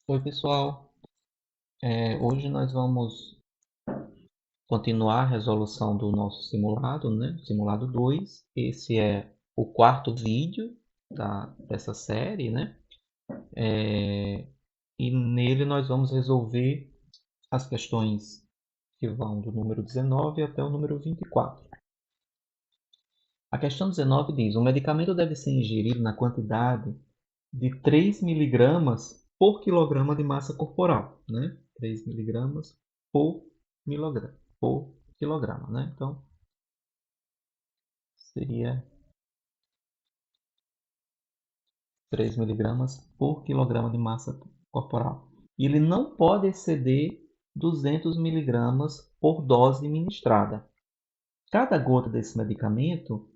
Oi, pessoal. Hoje nós vamos continuar a resolução do nosso simulado, né? Simulado 2. Esse é o quarto vídeo dessa série, né? E nele nós vamos resolver as questões que vão do número 19 até o número 24. A questão 19 diz: o medicamento deve ser ingerido na quantidade de 3 miligramas por quilograma de massa corporal, né? 3 miligramas por quilograma, né? Então, seria 3 miligramas por quilograma de massa corporal. E ele não pode exceder 200 miligramas por dose administrada. Cada gota desse medicamento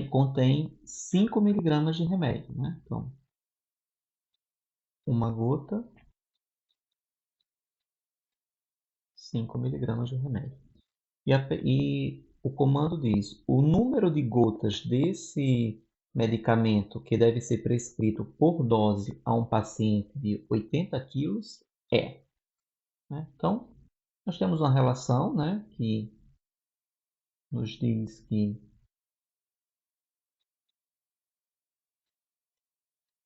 contém 5 miligramas de remédio, né? Então, uma gota, 5 miligramas de remédio. E o comando diz: o número de gotas desse medicamento que deve ser prescrito por dose a um paciente de 80 quilos é. Né? Então, nós temos uma relação, né, que nos diz que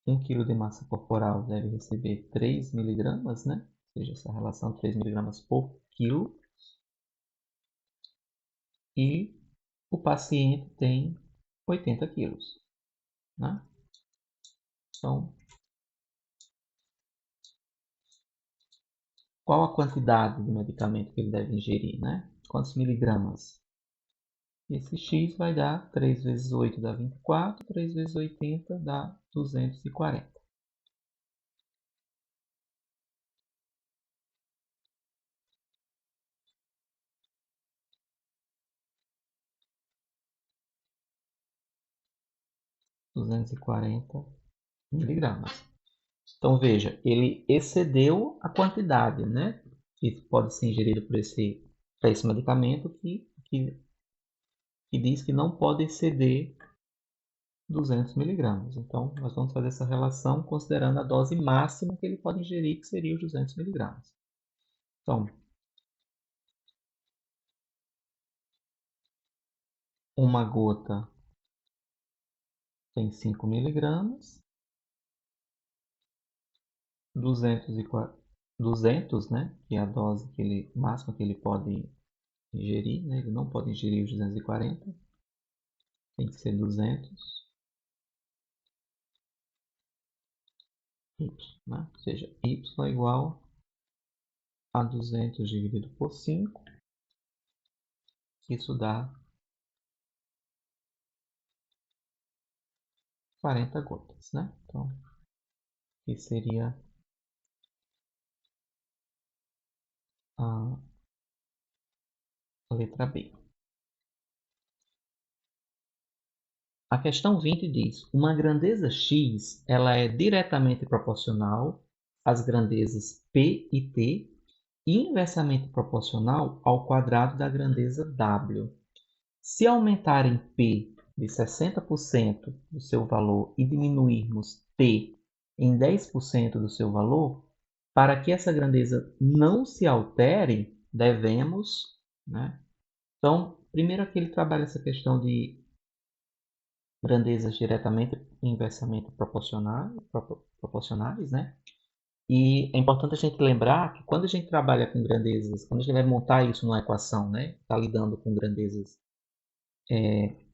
1 kg de massa corporal deve receber 3 miligramas, né? Ou seja, essa relação 3 miligramas por quilo. E o paciente tem 80 quilos. Né? Então, qual a quantidade de medicamento que ele deve ingerir, né? Quantos miligramas? Esse X vai dar 3 vezes 8 dá 24, 3 vezes 80 dá 240. Miligramas. Então veja, ele excedeu a quantidade, né? Que pode ser ingerido para esse medicamento que diz que não pode exceder 200 miligramas. Então, nós vamos fazer essa relação considerando a dose máxima que ele pode ingerir, que seria os 200 miligramas. Então, uma gota tem 5 miligramas, 200, né, que é a dose máxima que ele pode ingerir, né, ele não pode ingerir os 240, tem que ser 200 y, né, ou seja, y igual a 200 dividido por 5, isso dá 40 gotas, né? Então, que seria a letra B. A questão 20 diz: uma grandeza x ela é diretamente proporcional às grandezas p e t e inversamente proporcional ao quadrado da grandeza w. Se aumentarem p de 60% do seu valor e diminuirmos t em 10% do seu valor, para que essa grandeza não se altere, devemos, né? Então, primeiro aqui ele trabalha essa questão de grandezas diretamente e inversamente proporcionais, né? E é importante a gente lembrar que quando a gente trabalha com grandezas, quando a gente vai montar isso numa equação, né? Está lidando com grandezas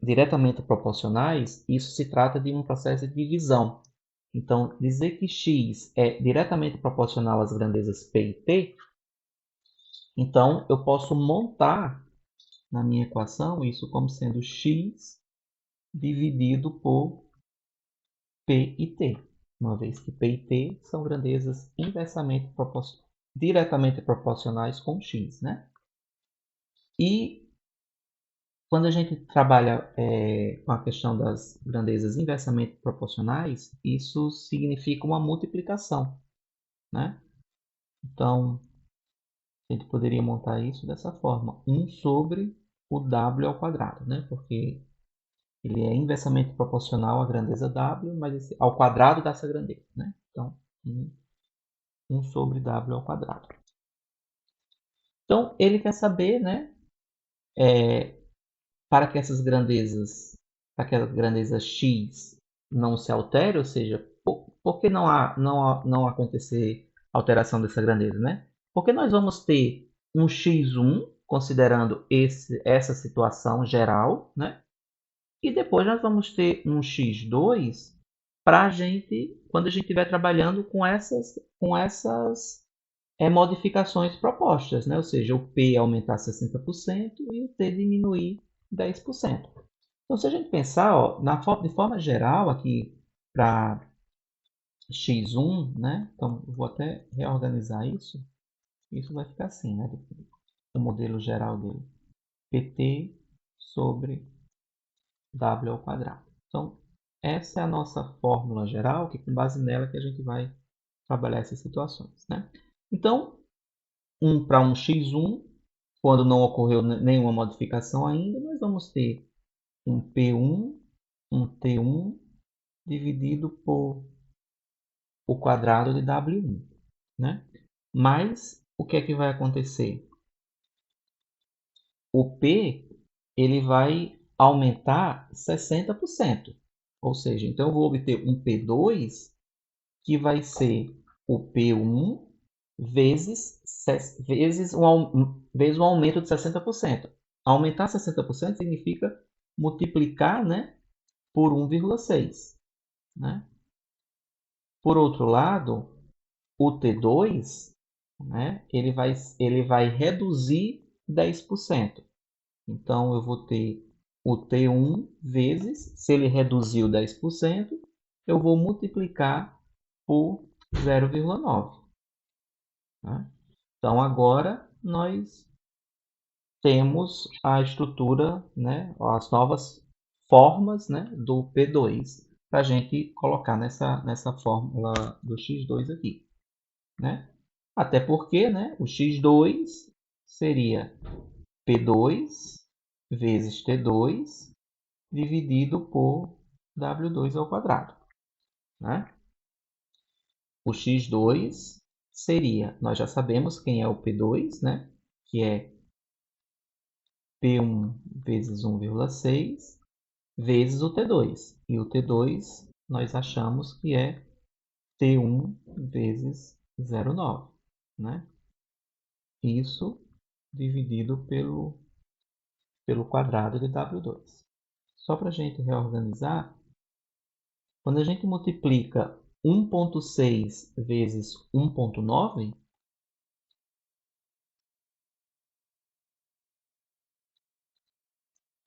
diretamente proporcionais, isso se trata de um processo de divisão. Então, dizer que x é diretamente proporcional às grandezas p e t, então eu posso montar na minha equação isso como sendo x dividido por P e T, uma vez que P e T são grandezas diretamente proporcionais com x, né? E quando a gente trabalha com a questão das grandezas inversamente proporcionais, isso significa uma multiplicação, né? Então, a gente poderia montar isso dessa forma, 1 sobre o w ao quadrado, né? Porque ele é inversamente proporcional à grandeza w, mas ao quadrado dessa grandeza, né? Então, 1 sobre W ao quadrado. Então, ele quer saber, né, para que essas grandezas, para que a grandeza x não se altere, ou seja, por que não acontecer alteração dessa grandeza, né? Porque nós vamos ter um x1, considerando essa situação geral, né? E depois nós vamos ter um x2 para a gente, quando a gente estiver trabalhando com essas modificações propostas, né? Ou seja, o P aumentar 60% e o T diminuir 10%. Então, se a gente pensar, ó, de forma geral, aqui para x1, né? Então, eu vou até reorganizar isso. Isso vai ficar assim, né? O modelo geral dele. PT sobre W ao quadrado. Então, essa é a nossa fórmula geral, que com base nela que a gente vai trabalhar essas situações, né? Então, para um x1, quando não ocorreu nenhuma modificação ainda, nós vamos ter um P1, um T1 dividido por o quadrado de W1, né? Mas o que é que vai acontecer? O P ele vai aumentar 60%. Ou seja, então eu vou obter um P2 que vai ser o P1 vezes um aumento de 60%. Aumentar 60% significa multiplicar, né, por 1,6. Né? Por outro lado, o T2, né, ele vai reduzir 10%. Então, eu vou ter o T1 vezes, se ele reduziu 10%, eu vou multiplicar por 0,9. Né? Então, agora nós temos a estrutura, né, as novas formas, né, do P2 para a gente colocar nessa fórmula do x2 aqui. Né? Até porque, né, o x2 seria P2 vezes T2 dividido por W2 ao quadrado. Né? O x2 seria, nós já sabemos quem é o P2, né? Que é P1 vezes 1,6 vezes o T2. E o T2 nós achamos que é T1 vezes 0,9. Né? Isso dividido pelo quadrado de W2. Só para a gente reorganizar, quando a gente multiplica 1,6 vezes 1,9,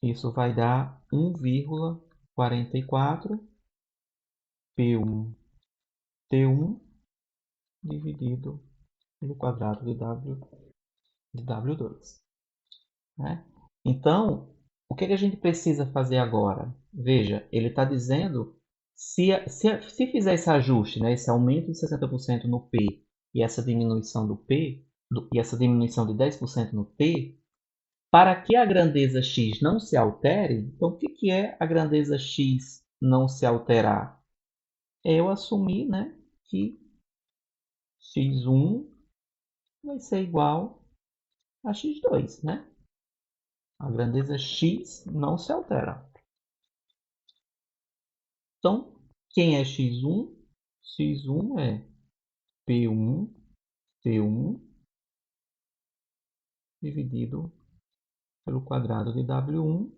isso vai dar 1,44 P1 T1 dividido pelo quadrado de W2. Né? Então, o que a gente precisa fazer agora? Veja, ele está dizendo, se fizer esse ajuste, né, esse aumento de 60% no P e essa diminuição do P, e essa diminuição de 10% no T, para que a grandeza x não se altere, então o que é a grandeza x não se alterar? É eu assumir, né, que x1 vai ser igual a x2, né? A grandeza x não se altera. Então, quem é x1? X1 é P1 T1 dividido pelo quadrado de W1.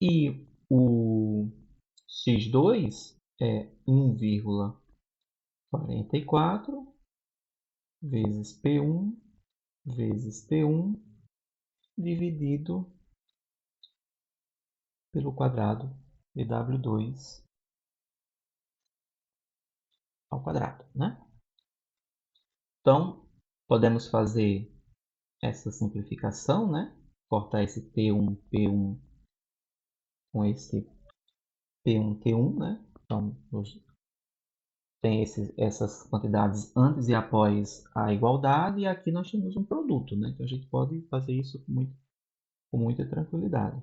E o x2 é 1,44 vezes P1 vezes T1 dividido pelo quadrado de W2 ao quadrado, né? Então, podemos fazer essa simplificação, né? Cortar esse T1, P1 com esse P1, T1, né? Então, tem essas quantidades antes e após a igualdade, e aqui nós temos um produto, né? Então, a gente pode fazer isso com muita tranquilidade.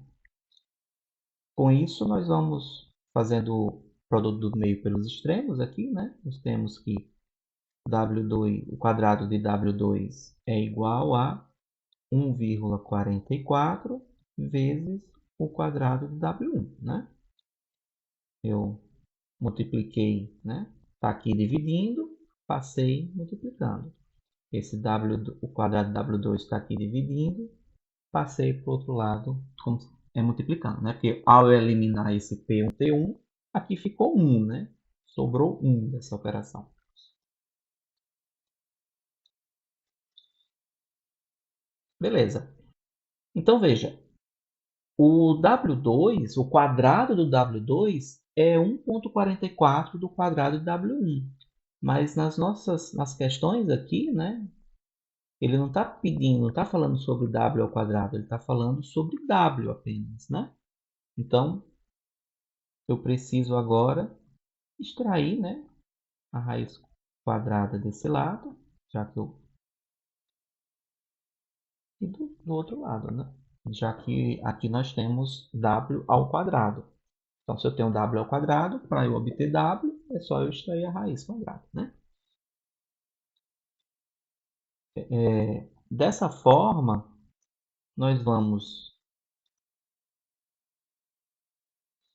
Com isso, nós vamos fazendo o produto do meio pelos extremos aqui, né? Nós temos que W2, o quadrado de W2 é igual a 1,44 vezes o quadrado de W1, né? Eu multipliquei, né? Está aqui dividindo, passei multiplicando. Esse W, o quadrado de W2 está aqui dividindo, passei para o outro lado multiplicando, né? Porque ao eliminar esse P1, T1, aqui ficou 1, né? Sobrou 1 dessa operação. Beleza. Então, veja, o W2, o quadrado do W2 é 1,44 do quadrado de W1. Mas nas questões aqui, né, ele não está pedindo, não está falando sobre W ao quadrado, ele está falando sobre W apenas, né? Então, eu preciso agora extrair, né, a raiz quadrada desse lado, já que eu... E do outro lado, né? Já que aqui nós temos W ao quadrado. Então, se eu tenho W ao quadrado, para eu obter W, é só eu extrair a raiz quadrada, né? Dessa forma, nós vamos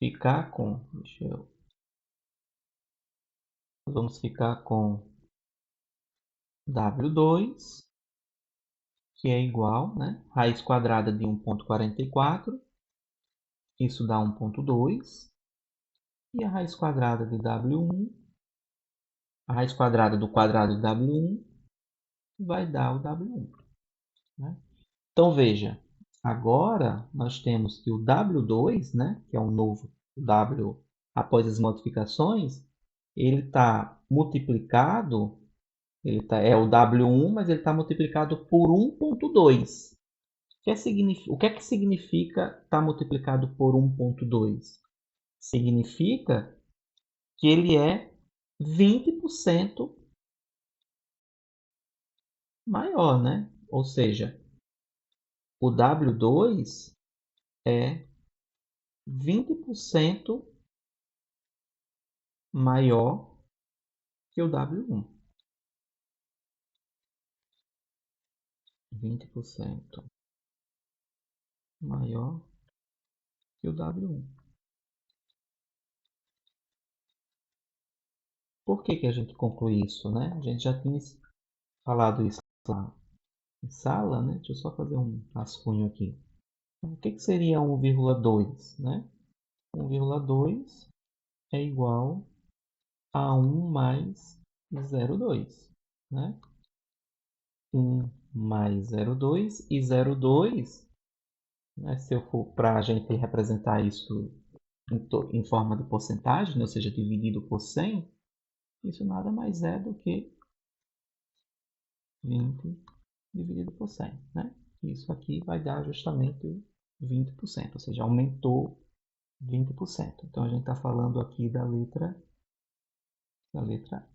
ficar com... nós vamos ficar com W2, que é igual, né? Raiz quadrada de 1,44, isso dá 1,2. E a raiz quadrada de W1, a raiz quadrada do quadrado de W1 vai dar o W1, né? Então, veja, agora nós temos que o W2, né, que é o novo W após as modificações, ele está multiplicado, é o W1, mas ele está multiplicado por 1,2. O que é que significa estar multiplicado por 1,2? Significa que ele é 20% maior, né? Ou seja, o W2 é 20% maior que o W1. 20% maior que o W1. Por que a gente conclui isso, né? A gente já tinha falado isso lá em sala, né? Deixa eu só fazer um rascunho aqui. O que seria 1,2, né? 1,2 é igual a 1 mais 0,2, né? 1 mais 0,2 e 0,2, né? Se eu for para a gente representar isso em forma de porcentagem, né? Ou seja, dividido por 100, isso nada mais é do que 20 dividido por 100, né? Isso aqui vai dar justamente 20%, ou seja, aumentou 20%. Então, a gente está falando aqui da letra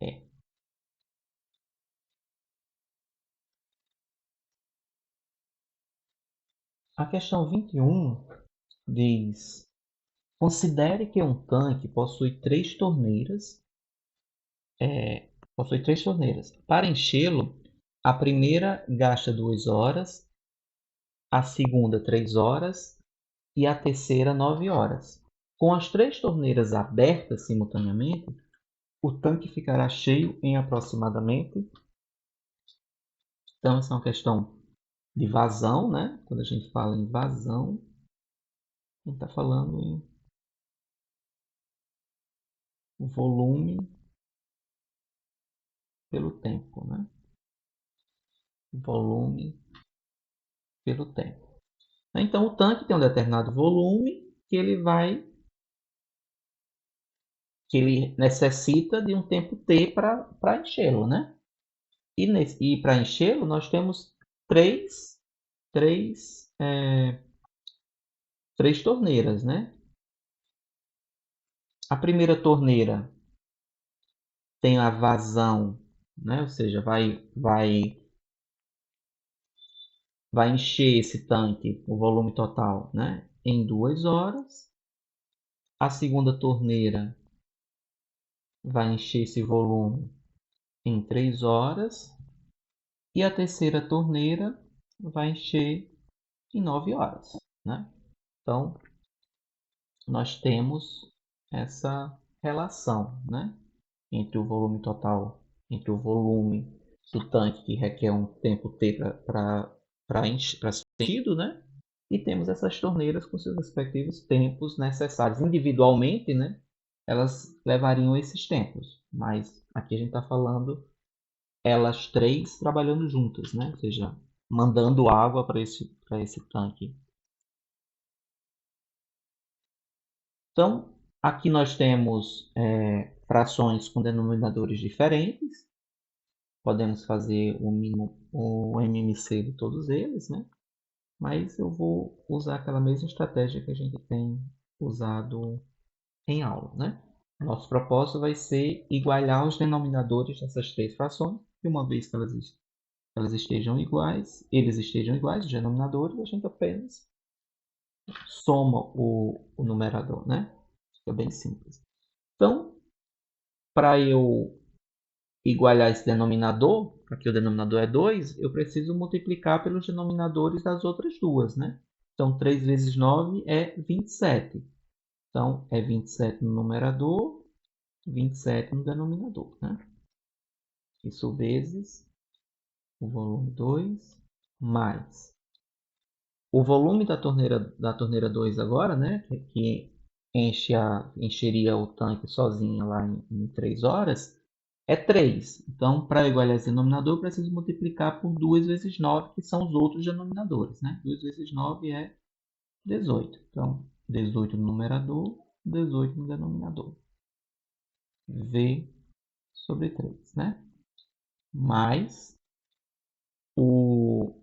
E. A questão 21 diz: considere que um tanque possui três torneiras. Para enchê-lo, a primeira gasta 2 horas, a segunda 3 horas e a terceira 9 horas. Com as três torneiras abertas simultaneamente, o tanque ficará cheio em aproximadamente... Então, essa é uma questão de vazão, né? Quando a gente fala em vazão, a gente está falando em volume pelo tempo, né? Volume pelo tempo. Então, o tanque tem um determinado volume que ele necessita de um tempo t para enchê-lo, né? E para enchê-lo, nós temos três, três, é, três torneiras, né? A primeira torneira tem a vazão, né? Ou seja, vai encher esse tanque, o volume total, né? Em 2 horas. A segunda torneira vai encher esse volume em 3 horas e a terceira torneira vai encher em 9 horas, né? Então, nós temos essa relação, né? Entre o volume total, entre o volume do tanque, que requer um tempo T para ser enchido, né? E temos essas torneiras com seus respectivos tempos necessários. Individualmente, né? Elas levariam esses tempos, mas aqui a gente está falando elas três trabalhando juntas, né? Ou seja, mandando água para esse tanque. Então, aqui nós temos frações com denominadores diferentes. Podemos fazer o mínimo, o MMC de todos eles, né? Mas eu vou usar aquela mesma estratégia que a gente tem usado em aula, né? Nosso propósito vai ser igualar os denominadores dessas três frações, e uma vez que elas estejam iguais, eles estejam iguais, os denominadores, a gente apenas soma o numerador, né? Fica bem simples. Então, para eu igualar esse denominador, aqui o denominador é 2, eu preciso multiplicar pelos denominadores das outras duas, né? Então, 3 vezes 9 é 27. Então, é 27 no numerador, 27 no denominador, né? Isso vezes o volume 2 mais o volume da torneira 2 agora, né? Que encheria o tanque sozinha lá em 3 horas, é 3. Então, para igualar esse denominador, eu preciso multiplicar por 2 vezes 9, que são os outros denominadores, né? 2 vezes 9 é 18. Então, 18 no numerador, 18 no denominador. V sobre 3, né? Mais com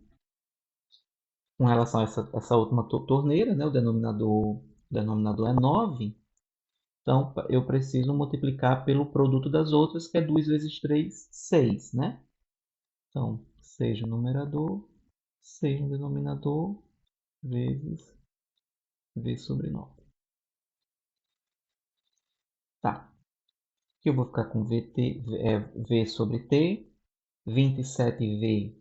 relação a essa última torneira, né? O denominador é 9. Então, eu preciso multiplicar pelo produto das outras, que é 2 vezes 3, 6, né? Então, 6 no numerador, 6 no denominador, vezes V sobre 9. Tá. Aqui eu vou ficar com V sobre T. 27V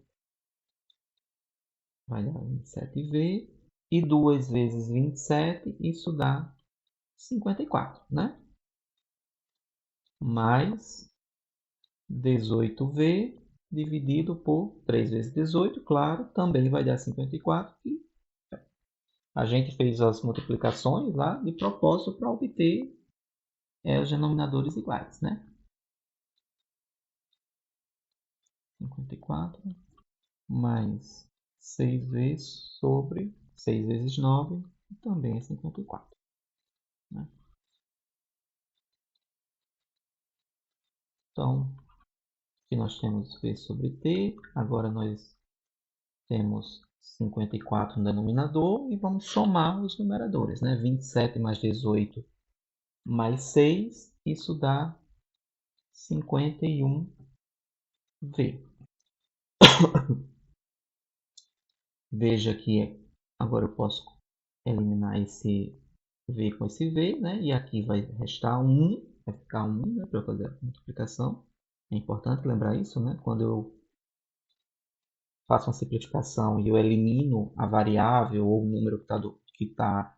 vai dar 27V. E 2 vezes 27, isso dá 54, né? Mais 18V dividido por 3 vezes 18, claro, também vai dar 54. E a gente fez as multiplicações lá de propósito para obter os denominadores iguais, né? 54 mais 6V sobre 6 vezes 9, também é 54. Né? Então, aqui nós temos V sobre T, agora nós temos 54 no denominador e vamos somar os numeradores, né? 27 mais 18 mais 6, isso dá 51V. Veja que agora eu posso eliminar esse V com esse V, né? E aqui vai restar 1, vai ficar 1, né? Para fazer a multiplicação. É importante lembrar isso, né? Quando eu faço uma simplificação e eu elimino a variável ou o número que está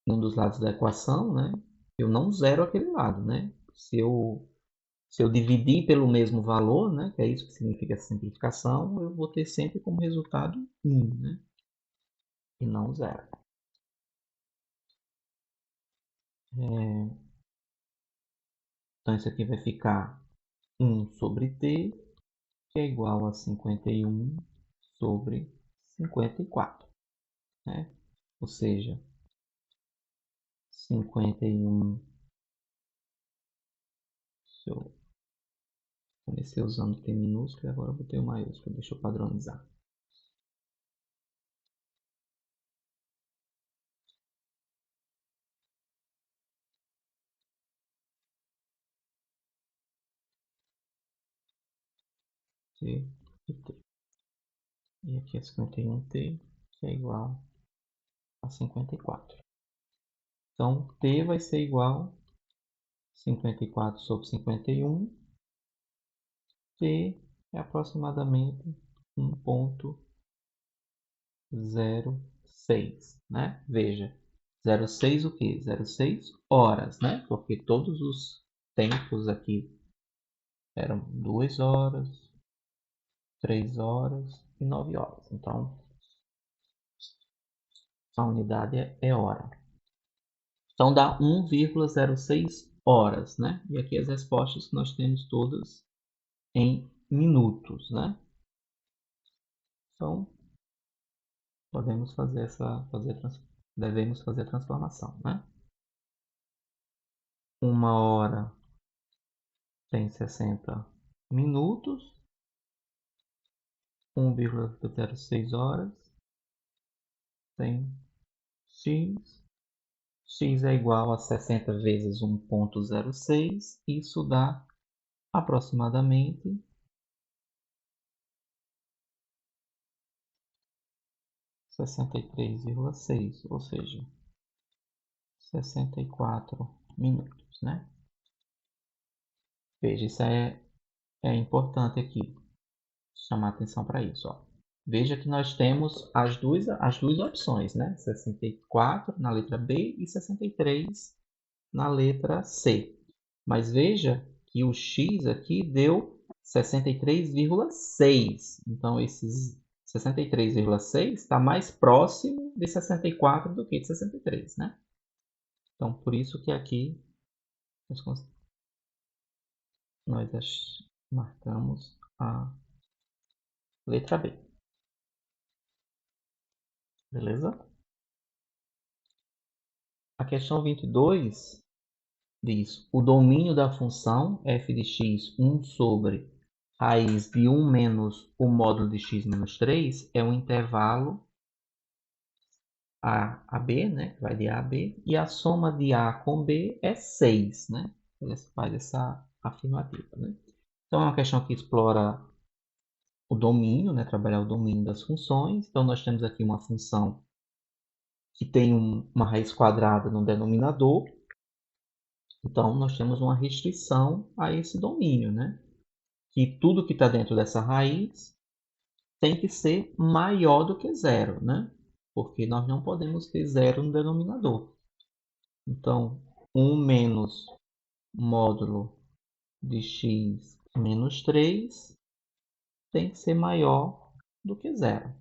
em um dos lados da equação, né? Eu não zero aquele lado, né? Se eu dividir pelo mesmo valor, né? Que é isso que significa essa simplificação, eu vou ter sempre como resultado 1, né? E não zero. Então, isso aqui vai ficar 1 sobre t, que é igual a 51 sobre 54. Né? Ou seja, 51. Se eu comecei usando T minúsculo, agora eu botei o maiúsculo. Deixa eu padronizar. T e T. E aqui é 51T, que é igual a 54. Então, T vai ser igual a 54 sobre 51. T é aproximadamente 1,06, né? Veja, 0,6 o quê? 0,6 horas, né? Porque todos os tempos aqui eram 2 horas, 3 horas e 9 horas. Então, a unidade é hora. Então, dá 1,06 horas, né? E aqui as respostas que nós temos todas em minutos, né? Então, podemos fazer devemos fazer a transformação, né? 1 hora tem 60 minutos, 1,06 horas tem x. X é igual a 60 vezes 1,06. Isso dá aproximadamente 63,6, ou seja, 64 minutos, né? Veja, isso é importante aqui, chamar atenção para isso, ó. Veja que nós temos as duas opções, né? 64 na letra B e 63 na letra C. Mas veja que o x aqui deu 63,6. Então, esses 63,6 está mais próximo de 64 do que de 63, né? Então, por isso que aqui nós marcamos a letra B. Beleza? A questão 22 diz: o domínio da função f de x 1 sobre raiz de 1 menos o módulo de x menos 3 é um intervalo a B, né? Vai de A a B, e a soma de A com B é 6, né? Ele faz essa afirmativa, né? Então, é uma questão que explora o domínio, né? Trabalhar o domínio das funções. Então, nós temos aqui uma função que tem uma raiz quadrada no denominador. Então, nós temos uma restrição a esse domínio, né? Que tudo que está dentro dessa raiz tem que ser maior do que zero, né? Porque nós não podemos ter zero no denominador. Então, 1 menos módulo de x menos 3 tem que ser maior do que zero,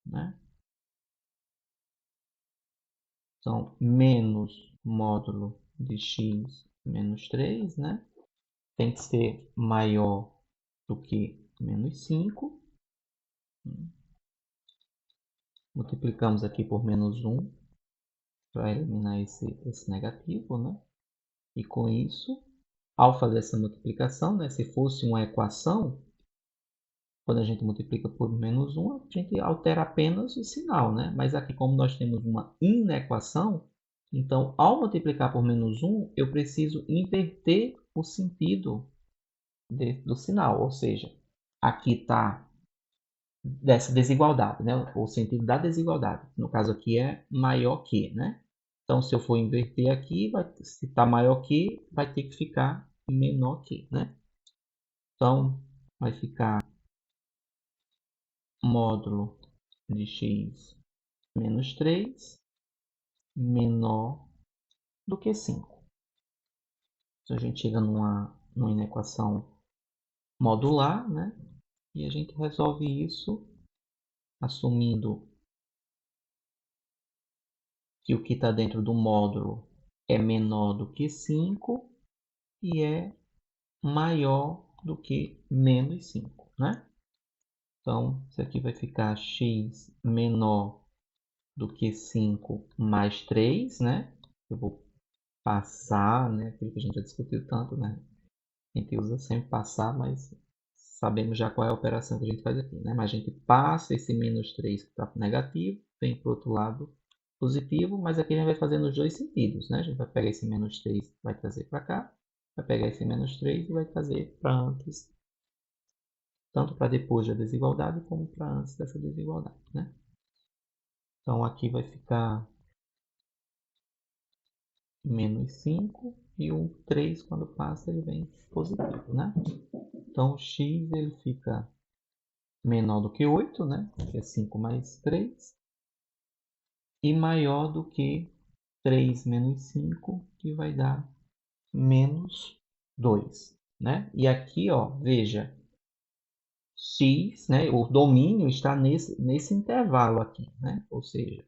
né? Então, menos módulo de x menos 3, né? Tem que ser maior do que menos 5. Multiplicamos aqui por menos 1 para eliminar esse negativo, né? E com isso, ao fazer essa multiplicação, né? Se fosse uma equação, quando a gente multiplica por menos 1, a gente altera apenas o sinal, né? Mas aqui, como nós temos uma inequação, então, ao multiplicar por menos 1, eu preciso inverter o sentido do sinal. Ou seja, aqui está dessa desigualdade, né? O sentido da desigualdade. No caso aqui é maior que, né? Então, se eu for inverter aqui, se está maior que, vai ter que ficar menor que, né? Então, vai ficar módulo de x menos 3 menor do que 5. Então, a gente chega numa inequação modular, né? E a gente resolve isso assumindo que o que está dentro do módulo é menor do que 5 e é maior do que menos 5, né? Então, isso aqui vai ficar x menor do que 5 mais 3, né? Eu vou passar, né? Aquilo que a gente já discutiu tanto, né? A gente usa sempre passar, mas sabemos já qual é a operação que a gente faz aqui, né? Mas a gente passa esse menos 3 que está negativo, vem para o outro lado positivo, mas aqui a gente vai fazer nos dois sentidos, né? A gente vai pegar esse menos 3 vai trazer para cá, vai pegar esse menos 3 e vai trazer para antes, tanto para depois da desigualdade como para antes dessa desigualdade, né? Então aqui vai ficar menos 5 e o 3, quando passa, ele vem positivo, né? Então, x ele fica menor do que 8, né? Que é 5 mais 3. E maior do que 3 menos 5, que vai dar menos 2, né? E aqui, ó, veja, x, né? O domínio está nesse intervalo aqui, né? Ou seja,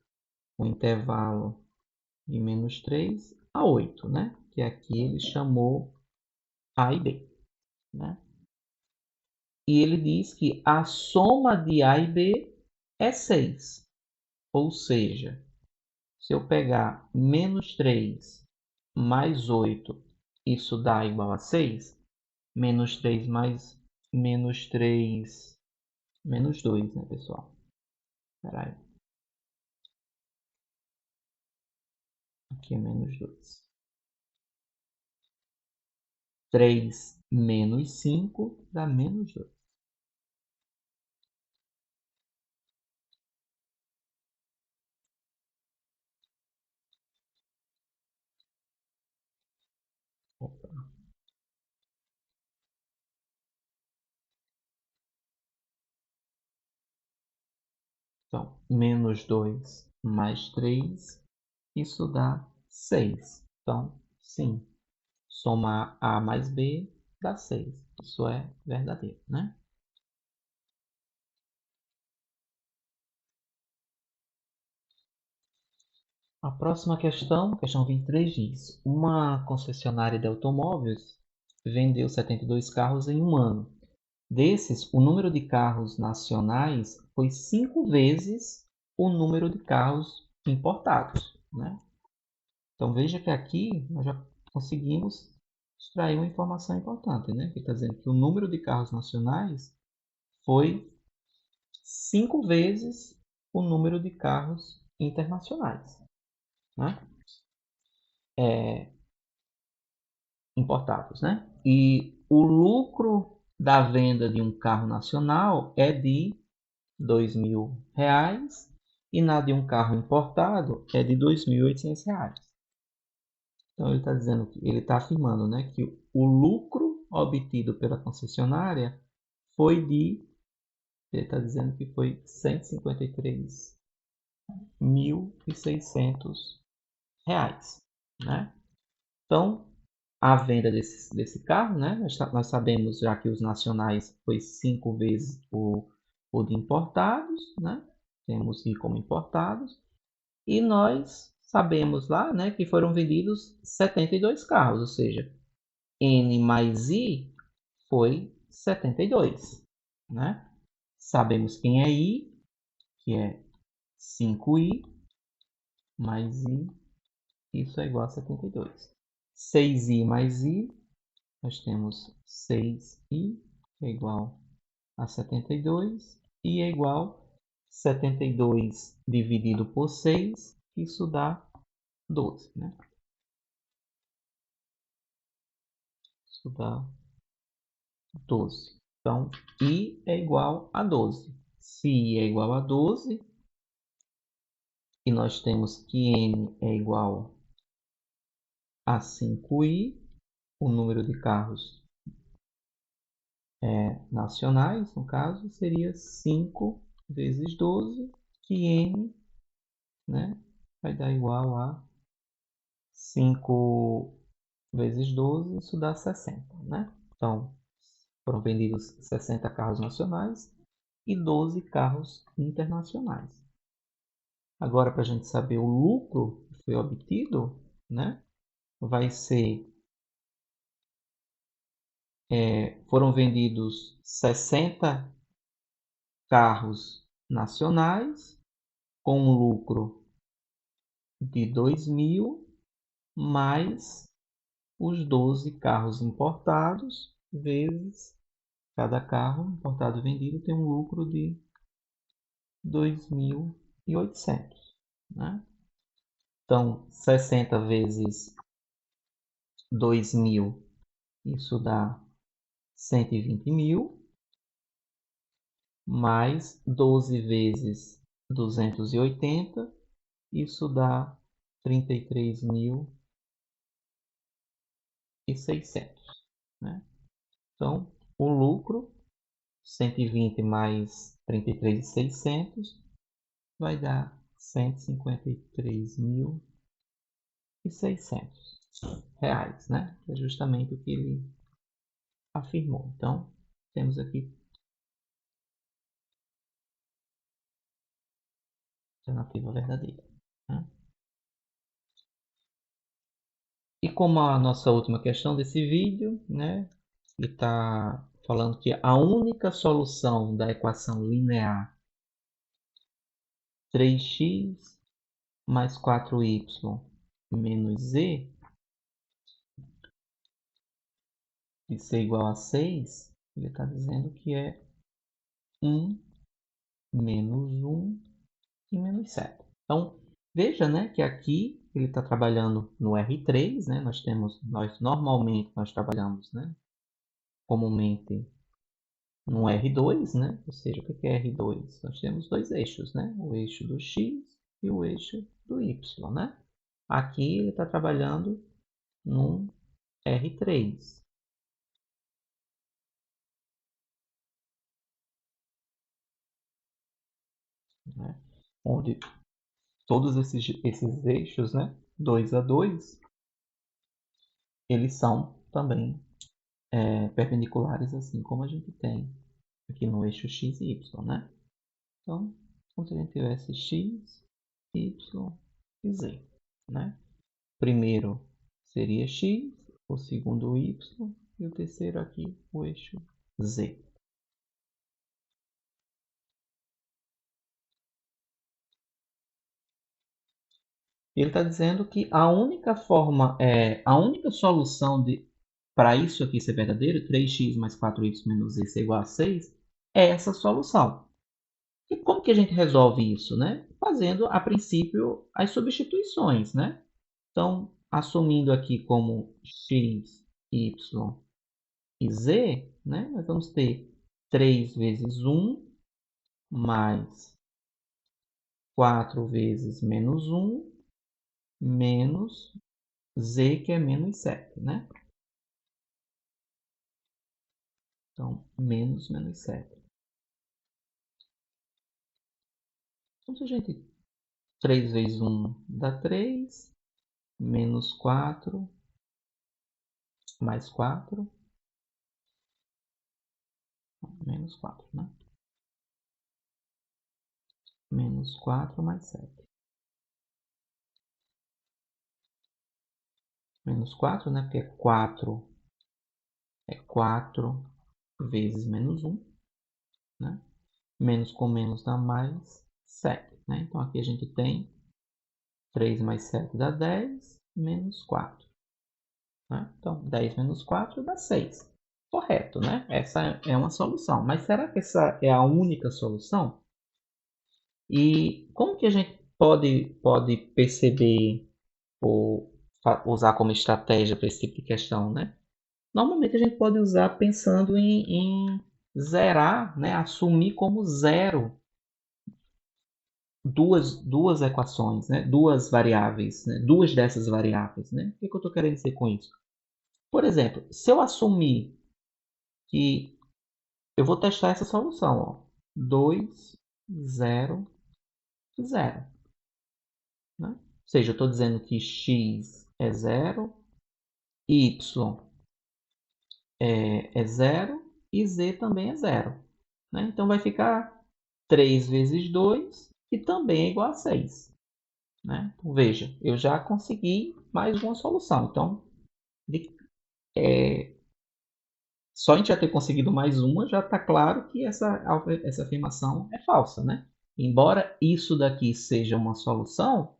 o intervalo de menos 3 a 8, né? Que aqui ele chamou A e B, né? E ele diz que a soma de A e B é 6. Ou seja, se eu pegar menos 3 mais 8, isso dá igual a 6. Menos 3 mais menos 3, menos 2, né, pessoal? Espera aí. Aqui é menos 2. 3 menos 5 dá menos 2. Opa. Então, menos 2 mais 3, isso dá 6. Então, sim, somar A mais B dá 6. Isso é verdadeiro, né? A próxima questão 23 diz: uma concessionária de automóveis vendeu 72 carros em um ano. Desses, o número de carros nacionais foi 5 vezes o número de carros importados, né? Então veja que aqui nós já conseguimos extrair uma informação importante, né? Que está dizendo que o número de carros nacionais foi 5 vezes o número de carros internacionais, né? Importados, né? E o lucro da venda de um carro nacional é de R$ 2.000 e na de um carro importado é de R$ 2.800. Então ele está dizendo que ele está afirmando, né, que o lucro obtido pela concessionária foi de, ele está dizendo que foi R$ 153.600, né? Então a venda desse carro, né? Nós sabemos já que os nacionais foi 5 vezes o de importados, né? Temos I como importados. E nós sabemos lá, né, que foram vendidos 72 carros, ou seja, N mais I foi 72, né? Sabemos quem é I, que é 5I mais I, isso é igual a 72. 6I mais I, nós temos 6I, que é igual a 72, e é igual a 72 dividido por 6, isso dá 12, né? Isso dá 12. Então, I é igual a 12. Se I é igual a 12, e nós temos que N é igual a 5I, o número de carros nacionais, no caso, seria 5 vezes 12, que N, né, vai dar igual a 5 vezes 12, isso dá 60, né? Então, foram vendidos 60 carros nacionais e 12 carros internacionais. Agora, para a gente saber o lucro que foi obtido, né, vai ser, foram vendidos 60 carros nacionais com um lucro de 2.000 mais os 12 carros importados vezes cada carro importado vendido tem um lucro de 2.800, né? Então, 60 vezes 2.000, isso dá 120.000, mais 12 vezes 280, isso dá 33.000 né? Então, o lucro, 120 mais 33.600, vai dar 153.600 reais, né? É justamente o que ele afirmou. Então, temos aqui a alternativa verdadeira, né? E como a nossa última questão desse vídeo, né, ele está falando que a única solução da equação linear 3x mais 4y menos z, isso é igual a 6, ele está dizendo que é 1 menos 1 e menos 7. Então, veja, né, que aqui ele está trabalhando no R3, né, nós normalmente nós trabalhamos, né, comumente no R2, né, ou seja, o que é R2? Nós temos dois eixos, né, o eixo do X e o eixo do Y, né. Aqui ele está trabalhando no R3. Né, onde todos esses eixos, né, 2 a 2, eles são também perpendiculares, assim como a gente tem aqui no eixo x e y, né? Então, como se a gente tivesse x, y e z, né? Primeiro seria x, o segundo y e o terceiro aqui o eixo z. Ele está dizendo que a única forma, a única solução para isso aqui ser verdadeiro, 3x mais 4y menos z ser igual a 6, é essa solução. E como que a gente resolve isso, né? Fazendo, a princípio, as substituições, né? Então, assumindo aqui como x, y e z, né? Nós vamos ter 3 vezes 1 mais 4 vezes menos 1 menos z, que é menos 7, né? Então, menos 7. Então, se a gente 3 vezes 1 dá 3, menos 4, mais 4, menos 4, né? Menos 4 mais 7. Menos 4, né? Porque 4 é 4 vezes menos 1, né? Menos com menos dá mais 7, né? Então, aqui a gente tem 3 mais 7 dá 10, menos 4. Né? Então, 10 menos 4 dá 6. Correto, né? Essa é uma solução. Mas será que essa é a única solução? E como que a gente pode perceber ou usar como estratégia para esse tipo de questão, né? Normalmente a gente pode usar pensando em zerar, né? Assumir como zero duas equações, né? Duas variáveis, né? Duas dessas variáveis, né? O que eu estou querendo dizer com isso? Por exemplo, se eu assumir que eu vou testar essa solução, ó, 2, 0, 0. Né? Ou seja, eu estou dizendo que x é 0, y é 0 e z também é 0. Né? Então vai ficar 3 vezes 2, que também é igual a 6. Né? Então, veja, eu já consegui mais uma solução. Então, só a gente já ter conseguido mais uma, já está claro que essa afirmação é falsa. Né? Embora isso daqui seja uma solução,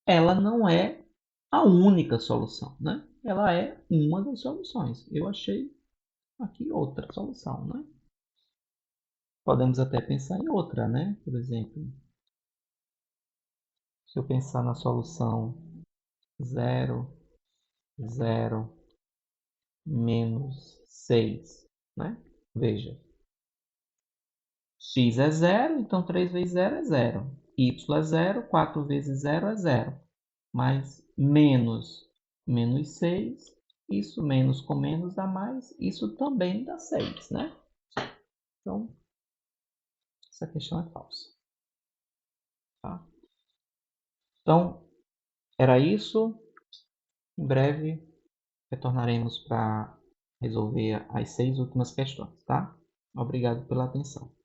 ela não é a única solução. Né? Ela é uma das soluções. Eu achei aqui outra solução. Né? Podemos até pensar em outra, né? Por exemplo, se eu pensar na solução 0, 0, menos 6, né? Veja, x é 0, então 3 vezes 0 é 0. Y é 0, 4 vezes 0 é 0. Mais menos 6 Isso menos com menos dá mais. Isso também dá 6, né? Então, essa questão é falsa. Tá? Então, era isso. Em breve, retornaremos para resolver as 6 últimas questões, tá? Obrigado pela atenção.